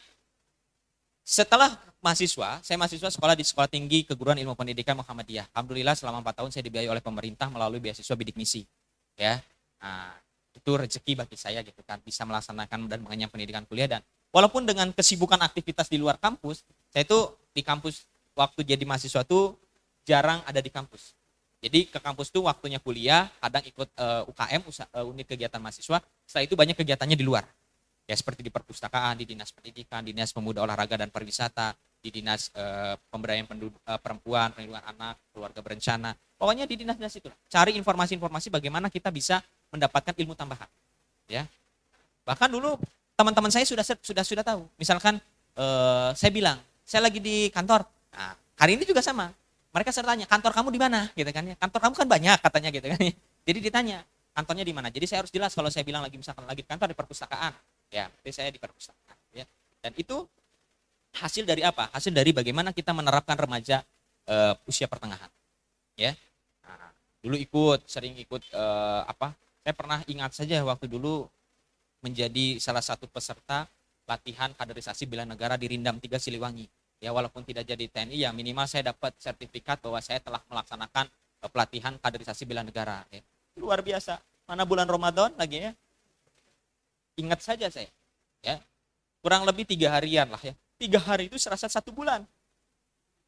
setelah mahasiswa, saya mahasiswa sekolah di Sekolah Tinggi Keguruan Ilmu Pendidikan Muhammadiyah. Alhamdulillah selama 4 tahun saya dibiayai oleh pemerintah melalui beasiswa bidik misi. Ya. Nah, itu rezeki bagi saya gitu kan, bisa melaksanakan dan mengenyam pendidikan kuliah. Dan walaupun dengan kesibukan aktivitas di luar kampus, saya itu di kampus waktu jadi mahasiswa tuh jarang ada di kampus. Jadi ke kampus tuh waktunya kuliah, kadang ikut UKM, unit kegiatan mahasiswa. Setelah itu banyak kegiatannya di luar. Ya seperti di perpustakaan, di dinas pendidikan, dinas pemuda olahraga dan pariwisata, di dinas pemberdayaan perempuan, perlindungan anak, keluarga berencana. Pokoknya di dinas-dinas itu. Cari informasi-informasi bagaimana kita bisa mendapatkan ilmu tambahan. Ya. Bahkan dulu teman-teman saya sudah tahu. Misalkan saya bilang, saya lagi di kantor. Nah, hari ini juga sama. Mereka sering tanya, kantor kamu di mana? Gitu kan ya. Kantor kamu kan banyak katanya gitu kan. Jadi ditanya, kantornya di mana? Jadi saya harus jelas kalau saya bilang misalkan lagi di kantor di perpustakaan. Ya, berarti saya di perpustakaan ya. Dan itu hasil dari apa? Hasil dari bagaimana kita menerapkan remaja usia pertengahan. Ya. Nah, dulu sering ikut saya pernah ingat saja waktu dulu menjadi salah satu peserta latihan kaderisasi bela negara di Rindam 3 Siliwangi. Ya walaupun tidak jadi TNI ya minimal saya dapat sertifikat bahwa saya telah melaksanakan pelatihan kaderisasi bela negara. Ya. Luar biasa. Mana bulan Ramadan lagi ya. Ingat saja saya. Ya. Kurang lebih 3 harian lah ya. 3 hari itu serasa 1 bulan.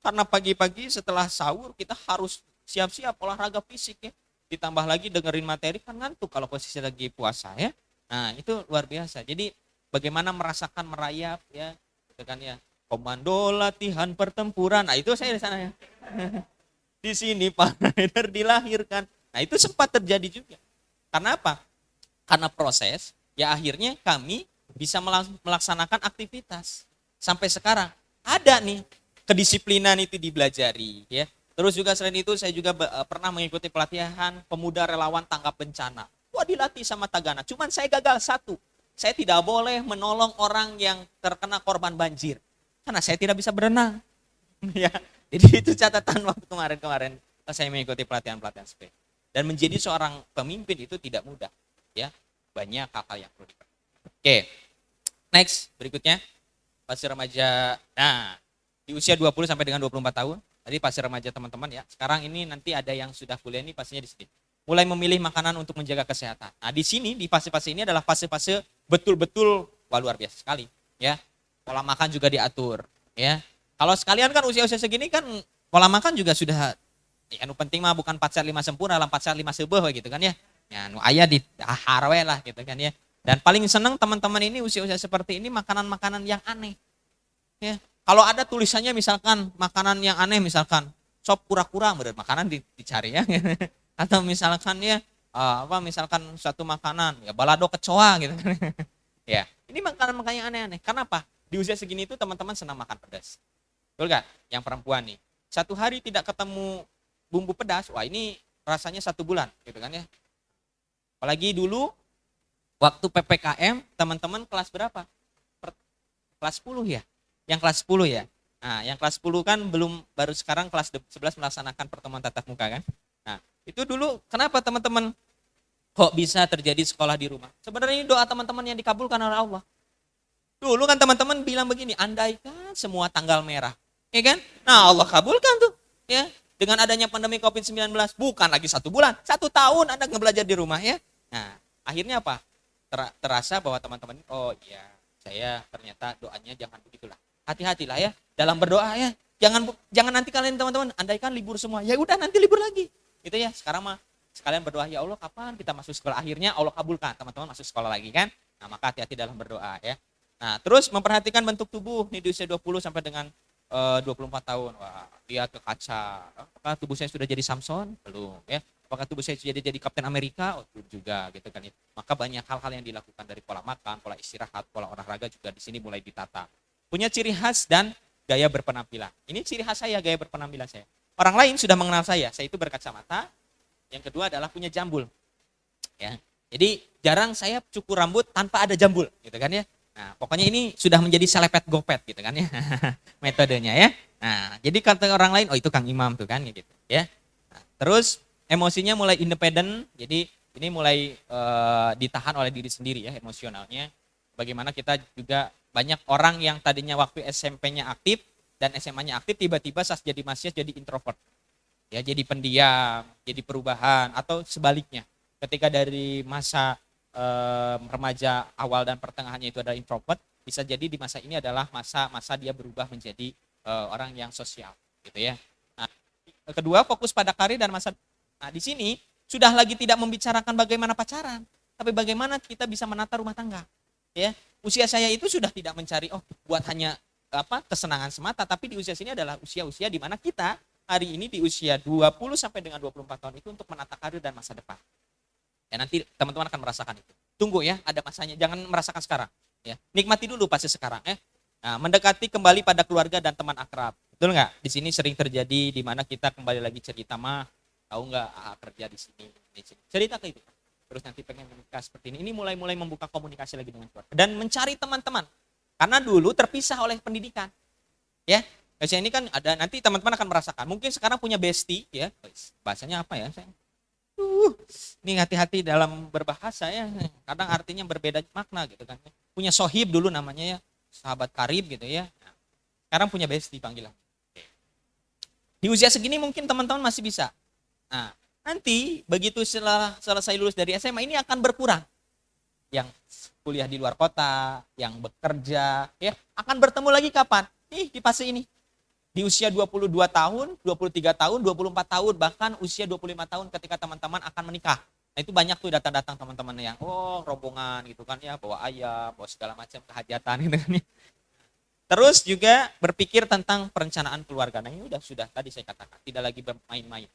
Karena pagi-pagi setelah sahur kita harus siap-siap olahraga fisik ya. Ditambah lagi dengerin materi kan ngantuk kalau posisi lagi puasa ya. Nah itu luar biasa. Jadi bagaimana merasakan merayap ya, gitu kan ya. Komando latihan pertempuran. Nah itu saya di sana ya. Di sini Pak Haider dilahirkan. Nah itu sempat terjadi juga. Karena apa? Karena proses ya akhirnya kami bisa melaksanakan aktivitas. Sampai sekarang ada nih kedisiplinan itu dibelajari ya. Terus juga selain itu saya juga pernah mengikuti pelatihan pemuda relawan tanggap bencana. Wah dilatih sama Tagana, cuman saya gagal satu. Saya tidak boleh menolong orang yang terkena korban banjir. Karena saya tidak bisa berenang. Ya, jadi itu catatan waktu kemarin saya mengikuti pelatihan-pelatihan seperti itu. Dan menjadi seorang pemimpin itu tidak mudah. Ya, banyak hal-hal yang perlu diperhatikan. Oke, next berikutnya fase remaja. Nah, Di usia 20 sampai dengan 24 tahun, tadi fase remaja teman-teman ya. Sekarang ini nanti ada yang sudah kuliah ini pastinya di sini. Mulai memilih makanan untuk menjaga kesehatan. Nah, di sini di fase-fase ini adalah fase-fase betul-betul wah luar biasa sekali ya. Pola makan juga diatur ya. Kalau sekalian kan usia-usia segini kan pola makan juga sudah ya anu penting mah bukan 4 sehat 5 sempurna, dalam 4 sehat 5 seubeuh gitu kan ya. Ya nu aya di harwe lah gitu kan ya. Dan paling seneng teman-teman ini usia-usia seperti ini makanan-makanan yang aneh. Ya. Kalau ada tulisannya misalkan makanan yang aneh misalkan sop kura-kura bener makanan dicari ya. Atau misalkan ya misalkan satu makanan ya balado kecoa gitu kan. Ya, ini makanan-makanan yang aneh-aneh. Kenapa? Di usia segini itu teman-teman senang makan pedas. Betul gak? Yang perempuan nih. Satu hari tidak ketemu bumbu pedas, wah ini rasanya 1 bulan gitu kan ya. Apalagi dulu waktu PPKM teman-teman kelas berapa? Kelas 10 ya? Yang kelas 10 ya? Nah yang kelas 10 kan baru sekarang kelas 11 melaksanakan pertemuan tatap muka kan. Nah itu dulu kenapa teman-teman kok bisa terjadi sekolah di rumah? Sebenarnya ini doa teman-teman yang dikabulkan oleh Allah. Dulu kan teman-teman bilang begini, andaikan semua tanggal merah, ya kan? Nah Allah kabulkan tuh, ya. Dengan adanya pandemi COVID-19, bukan lagi 1 bulan, 1 tahun Anda ngebelajar di rumah ya. Nah akhirnya apa? Terasa bahwa teman-teman, oh iya, saya ternyata doanya jangan begitulah. Hati-hatilah ya dalam berdoa ya. Jangan nanti kalian teman-teman, andaikan libur semua, ya udah nanti libur lagi, gitu ya. Sekarang mah sekalian berdoa, ya Allah kapan kita masuk sekolah, akhirnya Allah kabulkan teman-teman masuk sekolah lagi kan. Nah maka hati-hati dalam berdoa ya. Nah terus memperhatikan bentuk tubuh nih di usia 20 sampai dengan 24 tahun. Wah, lihat ke kaca, apakah tubuh saya sudah jadi Samson? Belum ya. Apakah tubuh saya sudah jadi Kapten Amerika? Oh, belum juga gitu kan ya. Maka banyak hal-hal yang dilakukan dari pola makan, pola istirahat, pola olahraga juga di sini mulai ditata. Punya ciri khas dan gaya berpenampilan. Ini ciri khas saya, gaya berpenampilan saya. Orang lain sudah mengenal saya itu berkacamata. Yang kedua adalah punya jambul. Ya. Jadi jarang saya cukur rambut tanpa ada jambul, gitu kan ya. Nah, pokoknya ini sudah menjadi selepet gopet gitu kan ya. Metodenya ya. Nah, jadi kata orang lain, oh itu Kang Imam tuh kan gitu ya. Nah, terus emosinya mulai independen. Jadi ini mulai ditahan oleh diri sendiri ya emosionalnya. Bagaimana kita juga banyak orang yang tadinya waktu SMP-nya aktif dan SMA-nya aktif tiba-tiba saat jadi mahasiswa jadi introvert. Ya, jadi pendiam, jadi perubahan atau sebaliknya. Ketika dari masa remaja awal dan pertengahannya itu adalah introvert, bisa jadi di masa ini adalah masa dia berubah menjadi orang yang sosial, gitu ya. Nah, kedua fokus pada karir dan masa. Nah, di sini sudah lagi tidak membicarakan bagaimana pacaran, tapi bagaimana kita bisa menata rumah tangga. Ya, usia saya itu sudah tidak mencari buat hanya kesenangan semata, tapi di usia sini adalah usia-usia di mana kita hari ini di usia 20 sampai dengan 24 tahun itu untuk menata karir dan masa depan. Ya nanti teman-teman akan merasakan itu. Tunggu ya, ada masanya, jangan merasakan sekarang. Ya, nikmati dulu pasti sekarang ya. Nah, mendekati kembali pada keluarga dan teman akrab. Betul nggak? Di sini sering terjadi di mana kita kembali lagi cerita mah, tahu nggak kerja di sini. Cerita ke itu. Terus nanti pengen menikah seperti ini. Ini mulai membuka komunikasi lagi dengan keluarga dan mencari teman-teman. Karena dulu terpisah oleh pendidikan. Ya. Biasanya ini kan ada nanti teman-teman akan merasakan. Mungkin sekarang punya bestie ya. Bahasanya apa ya? Ini hati-hati dalam berbahasa ya. Kadang artinya berbeda makna gitu kan. Punya sohib dulu namanya ya, sahabat karib gitu ya. Nah, sekarang punya bestie panggilan. Di usia segini mungkin teman-teman masih bisa. Nah, nanti begitu setelah selesai lulus dari SMA ini akan berkurang. Yang kuliah di luar kota, yang bekerja, ya akan bertemu lagi kapan? Di fase ini. Di usia 22 tahun, 23 tahun, 24 tahun, bahkan usia 25 tahun ketika teman-teman akan menikah. Nah itu banyak tuh datang-datang teman-teman yang rombongan gitu kan ya, bawa ayam, bawa segala macam kehajatan gitu kan ya. Terus juga berpikir tentang perencanaan keluarga. Nah ini sudah tadi saya katakan, tidak lagi bermain-main.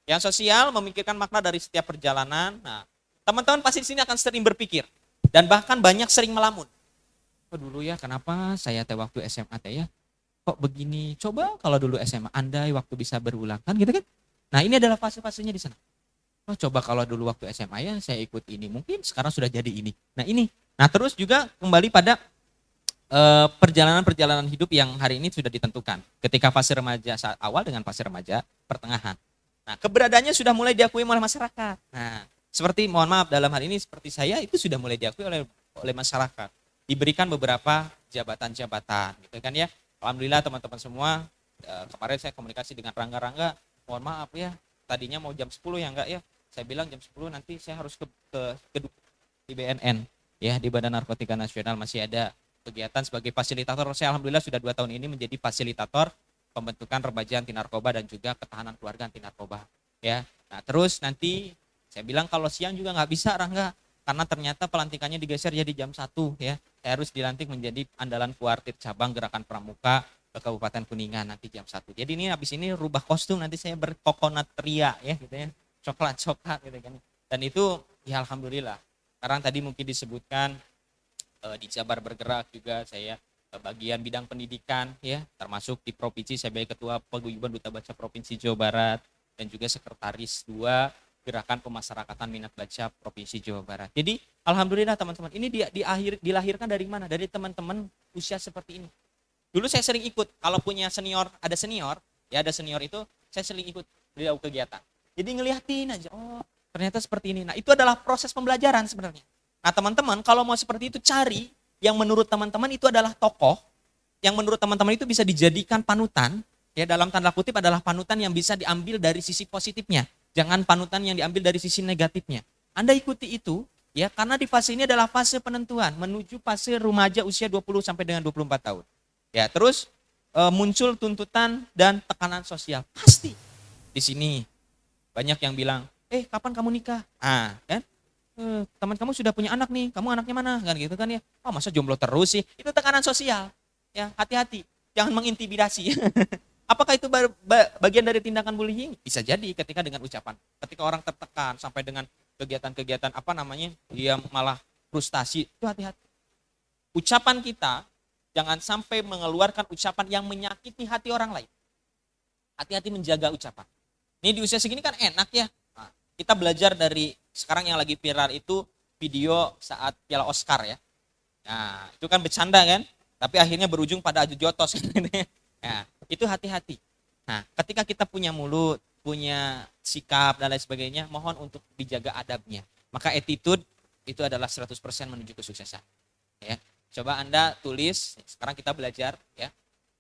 Yang sosial memikirkan makna dari setiap perjalanan. Nah, teman-teman pasti di sini akan sering berpikir dan bahkan banyak sering melamun. Dulu ya, kenapa saya waktu SMA ya? Kok begini? Coba kalau dulu SMA andai waktu bisa berulang kan gitu kan. Nah, ini adalah fase-fasenya di sana. Coba kalau dulu waktu SMA ya saya ikut ini, mungkin sekarang sudah jadi ini. Nah, ini. Nah, terus juga kembali pada perjalanan-perjalanan hidup yang hari ini sudah ditentukan. Ketika fase remaja saat awal dengan fase remaja pertengahan. Nah, keberadaannya sudah mulai diakui oleh masyarakat. Nah, seperti mohon maaf dalam hal ini seperti saya itu sudah mulai diakui oleh masyarakat. Diberikan beberapa jabatan-jabatan gitu kan ya. Alhamdulillah teman-teman semua, kemarin saya komunikasi dengan Rangga, mohon maaf ya, tadinya mau jam 10 ya enggak ya. Saya bilang jam 10 nanti saya harus ke di BNN ya, di Badan Narkotika Nasional masih ada kegiatan sebagai fasilitator. Saya alhamdulillah sudah 2 tahun ini menjadi fasilitator pembentukan remaja anti narkoba dan juga ketahanan keluarga anti narkoba ya. Nah terus nanti saya bilang kalau siang juga nggak bisa Rangga, karena ternyata pelantikannya digeser jadi jam 1 ya. Saya harus dilantik menjadi andalan kuartit cabang Gerakan Pramuka ke Kabupaten Kuningan nanti jam 1. Jadi ini habis ini rubah kostum, nanti saya berkokonat ria ya gitu ya. Coklat gitu kan. Dan itu ya alhamdulillah. Sekarang tadi mungkin disebutkan di Jabar Bergerak juga saya bagian bidang pendidikan ya, termasuk di provinsi saya sebagai ketua paguyuban Duta Baca Provinsi Jawa Barat dan juga sekretaris 2 Gerakan Pemasyarakatan Minat Baca Provinsi Jawa Barat. Jadi alhamdulillah teman-teman, ini dilahirkan dari mana? Dari teman-teman usia seperti ini. Dulu saya sering ikut, kalau punya senior, ada senior itu saya sering ikut beliau kegiatan. Jadi ngeliatin aja, oh ternyata seperti ini. Nah itu adalah proses pembelajaran sebenarnya. Nah teman-teman kalau mau seperti itu cari yang menurut teman-teman itu adalah tokoh, yang menurut teman-teman itu bisa dijadikan panutan, ya dalam tanda kutip adalah panutan yang bisa diambil dari sisi positifnya. Jangan panutan yang diambil dari sisi negatifnya. Anda ikuti itu, ya karena di fase ini adalah fase penentuan menuju fase remaja usia 20 sampai dengan 24 tahun. Ya, terus muncul tuntutan dan tekanan sosial. Pasti di sini banyak yang bilang, kapan kamu nikah? Ah, kan? Teman kamu sudah punya anak nih, kamu anaknya mana? Kan gitu kan ya. Oh, masa jomblo terus sih? Itu tekanan sosial. Ya, hati-hati. Jangan mengintimidasi. Apakah itu bagian dari tindakan bullying? Bisa jadi ketika dengan ucapan. Ketika orang tertekan sampai dengan kegiatan-kegiatan dia malah frustasi, itu hati-hati. Ucapan kita jangan sampai mengeluarkan ucapan yang menyakiti hati orang lain. Hati-hati menjaga ucapan. Ini di usia segini kan enak ya. Nah, kita belajar dari sekarang yang lagi viral itu video saat Piala Oscar ya. Nah, itu kan bercanda kan? Tapi akhirnya berujung pada adu jotos. Nah, itu hati-hati. Nah, ketika kita punya mulut, punya sikap dan lain sebagainya, mohon untuk dijaga adabnya. Maka attitude itu adalah 100% menuju kesuksesan. Ya. Coba Anda tulis, sekarang kita belajar ya.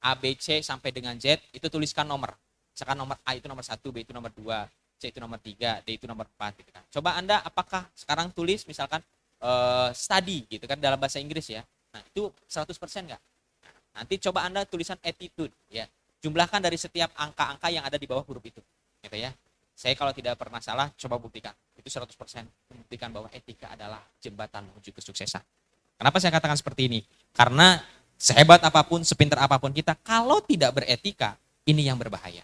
A, B, C sampai dengan Z, itu tuliskan nomor. Misalkan nomor A itu nomor 1, B itu nomor 2, C itu nomor 3, D itu nomor 4 gitu kan. Coba Anda apakah sekarang tulis misalkan study gitu kan dalam bahasa Inggris ya. Nah, itu 100% enggak? Nanti coba Anda tulisan attitude ya. Jumlahkan dari setiap angka-angka yang ada di bawah huruf itu. Gitu ya. Saya kalau tidak pernah salah coba buktikan. Itu 100% membuktikan bahwa etika adalah jembatan menuju kesuksesan. Kenapa saya katakan seperti ini? Karena sehebat apapun, sepintar apapun kita, kalau tidak beretika, ini yang berbahaya.